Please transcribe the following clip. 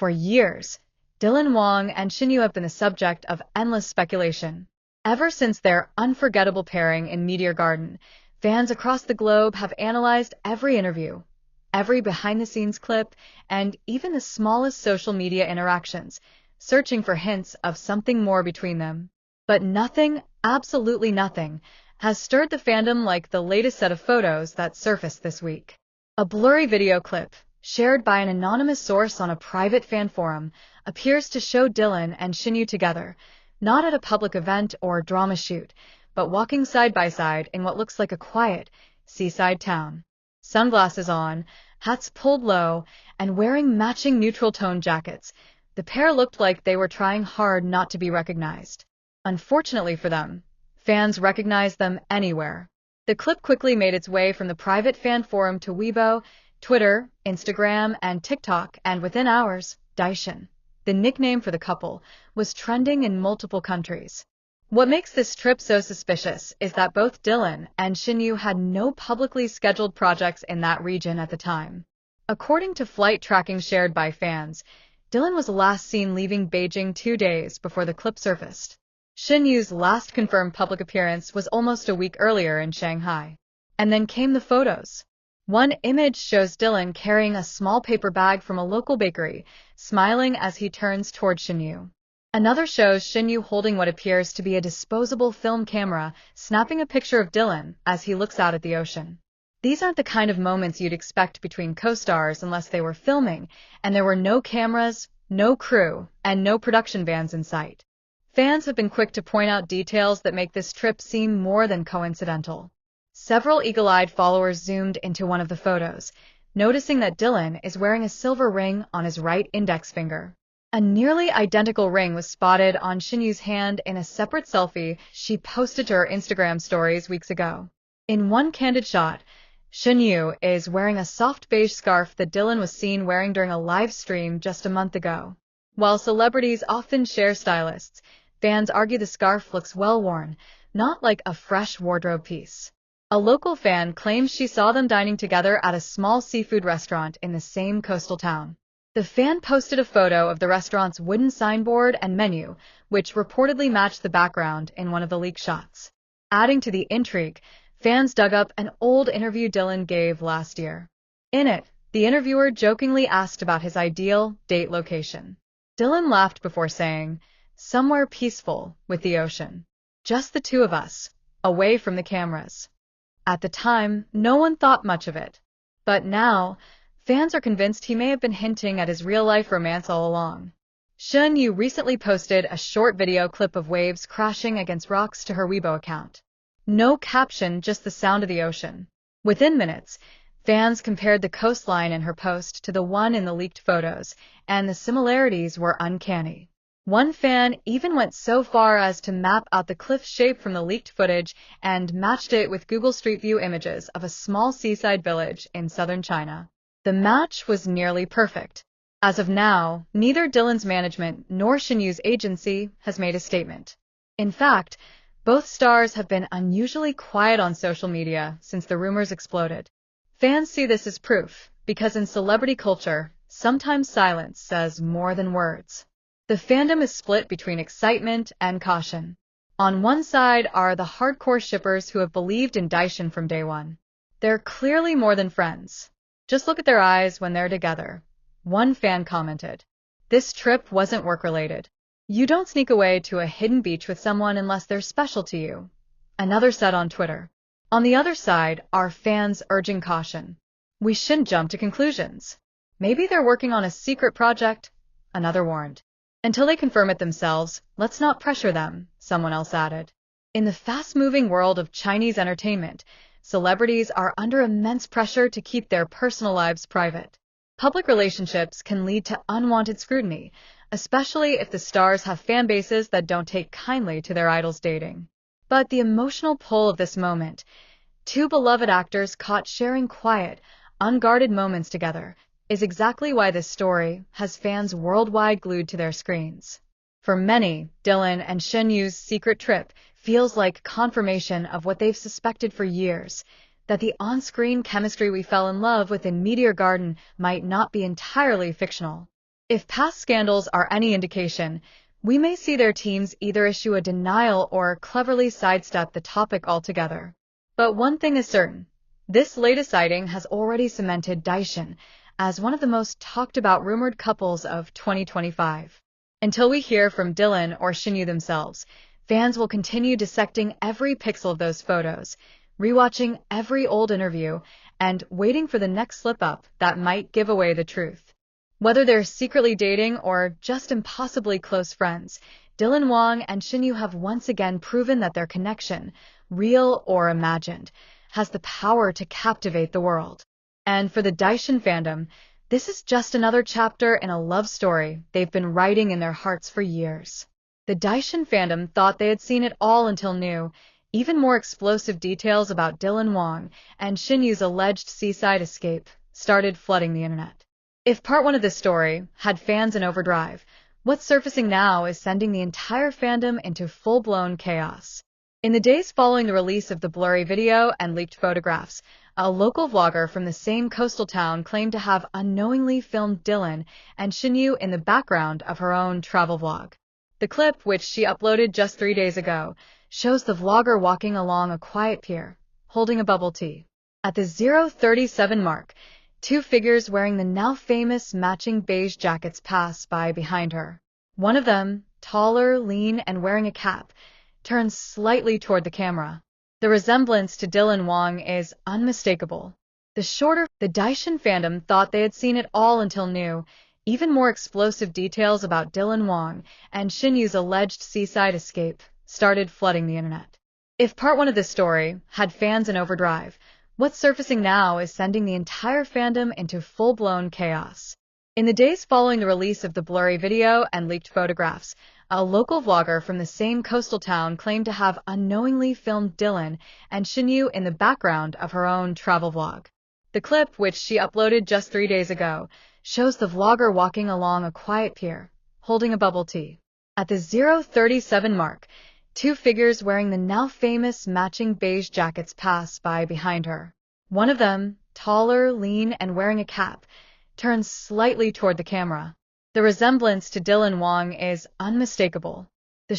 For years, Wang and Shen Yue have been the subject of endless speculation. Ever since their unforgettable pairing in Meteor Garden, fans across the globe have analyzed every interview, every behind-the-scenes clip, and even the smallest social media interactions, searching for hints of something more between them. But nothing, absolutely nothing, has stirred the fandom like the latest set of photos that surfaced this week. A blurry video clip, shared by an anonymous source on a private fan forum, appears to show and Shen Yue together, not at a public event or drama shoot, but walking side by side in what looks like a quiet, seaside town. Sunglasses on, hats pulled low, and wearing matching neutral-tone jackets, the pair looked like they were trying hard not to be recognized. Unfortunately for them, fans recognized them anywhere. The clip quickly made its way from the private fan forum to Weibo, Twitter, Instagram, and TikTok, and within hours, Daishin, the nickname for the couple, was trending in multiple countries. What makes this trip so suspicious is that both and Shen Yue had no publicly scheduled projects in that region at the time. According to flight tracking shared by fans, was last seen leaving Beijing 2 days before the clip surfaced. Shen Yue's last confirmed public appearance was almost a week earlier in Shanghai. And then came the photos. One image shows carrying a small paper bag from a local bakery, smiling as he turns toward Shen Yue. Another shows Shen Yue holding what appears to be a disposable film camera, snapping a picture of as he looks out at the ocean. These aren't the kind of moments you'd expect between co-stars unless they were filming, and there were no cameras, no crew, and no production vans in sight. Fans have been quick to point out details that make this trip seem more than coincidental. Several eagle-eyed followers zoomed into one of the photos, noticing that is wearing a silver ring on his right index finger. A nearly identical ring was spotted on Shen Yue's hand in a separate selfie she posted to her Instagram stories weeks ago. In one candid shot, Shen Yue is wearing a soft beige scarf that was seen wearing during a live stream just a month ago. While celebrities often share stylists, fans argue the scarf looks well-worn, not like a fresh wardrobe piece. A local fan claims she saw them dining together at a small seafood restaurant in the same coastal town. The fan posted a photo of the restaurant's wooden signboard and menu, which reportedly matched the background in one of the leaked shots. Adding to the intrigue, fans dug up an old interview gave last year. In it, the interviewer jokingly asked about his ideal date location. Laughed before saying, "Somewhere peaceful, with the ocean. Just the two of us, away from the cameras." At the time, no one thought much of it. But now, fans are convinced he may have been hinting at his real-life romance all along. Shen Yue recently posted a short video clip of waves crashing against rocks to her Weibo account. No caption, just the sound of the ocean. Within minutes, fans compared the coastline in her post to the one in the leaked photos, and the similarities were uncanny. One fan even went so far as to map out the cliff shape from the leaked footage and matched it with Google Street View images of a small seaside village in southern China. The match was nearly perfect. As of now, neither management nor Shen Yue's agency has made a statement. In fact, both stars have been unusually quiet on social media since the rumors exploded. Fans see this as proof, because in celebrity culture, sometimes silence says more than words. The fandom is split between excitement and caution. On one side are the hardcore shippers who have believed in Daishin from day one. They're clearly more than friends. Just look at their eyes when they're together. One fan commented, "This trip wasn't work-related. You don't sneak away to a hidden beach with someone unless they're special to you." Another said on Twitter. On the other side are fans urging caution. "We shouldn't jump to conclusions. Maybe they're working on a secret project," another warned. "Until they confirm it themselves, let's not pressure them," someone else added. In the fast-moving world of Chinese entertainment, celebrities are under immense pressure to keep their personal lives private. Public relationships can lead to unwanted scrutiny, especially if the stars have fan bases that don't take kindly to their idols dating. But the emotional pull of this moment, two beloved actors caught sharing quiet, unguarded moments together, is exactly why this story has fans worldwide glued to their screens. For many, and Shen Yue's secret trip feels like confirmation of what they've suspected for years, that the on-screen chemistry we fell in love with in Meteor Garden might not be entirely fictional. If past scandals are any indication, we may see their teams either issue a denial or cleverly sidestep the topic altogether. But one thing is certain, this latest sighting has already cemented Daishin as one of the most talked about rumored couples of 2025. Until we hear from Dylan or Shen Yue themselves, fans will continue dissecting every pixel of those photos, rewatching every old interview, and waiting for the next slip-up that might give away the truth. Whether they're secretly dating or just impossibly close friends, Dylan Wang and Shen Yue have once again proven that their connection, real or imagined, has the power to captivate the world. And for the Daishin fandom, this is just another chapter in a love story they've been writing in their hearts for years. The Daishin fandom thought they had seen it all until new, even more explosive details about Dylan Wang and Shen Yue's alleged seaside escape started flooding the internet. If part one of this story had fans in overdrive, what's surfacing now is sending the entire fandom into full-blown chaos. In the days following the release of the blurry video and leaked photographs, a local vlogger from the same coastal town claimed to have unknowingly filmed Dylan and Shen Yue in the background of her own travel vlog. The clip, which she uploaded just 3 days ago, shows the vlogger walking along a quiet pier, holding a bubble tea. At the 0:37 mark, two figures wearing the now famous matching beige jackets pass by behind her. One of them, taller, lean, and wearing a cap, turns slightly toward the camera. The resemblance to Dylan Wang is unmistakable. The Daishin fandom thought they had seen it all until new, even more explosive details about Dylan Wang and Shen Yue's alleged seaside escape started flooding the internet. If part one of this story had fans in overdrive, what's surfacing now is sending the entire fandom into full-blown chaos. In the days following the release of the blurry video and leaked photographs, a local vlogger from the same coastal town claimed to have unknowingly filmed Dylan and Shen Yue in the background of her own travel vlog. The clip, which she uploaded just 3 days ago, shows the vlogger walking along a quiet pier, holding a bubble tea. At the 0:37 mark, two figures wearing the now famous matching beige jackets pass by behind her. One of them, taller, lean, and wearing a cap, turns slightly toward the camera. The resemblance to Dylan Wang is unmistakable. The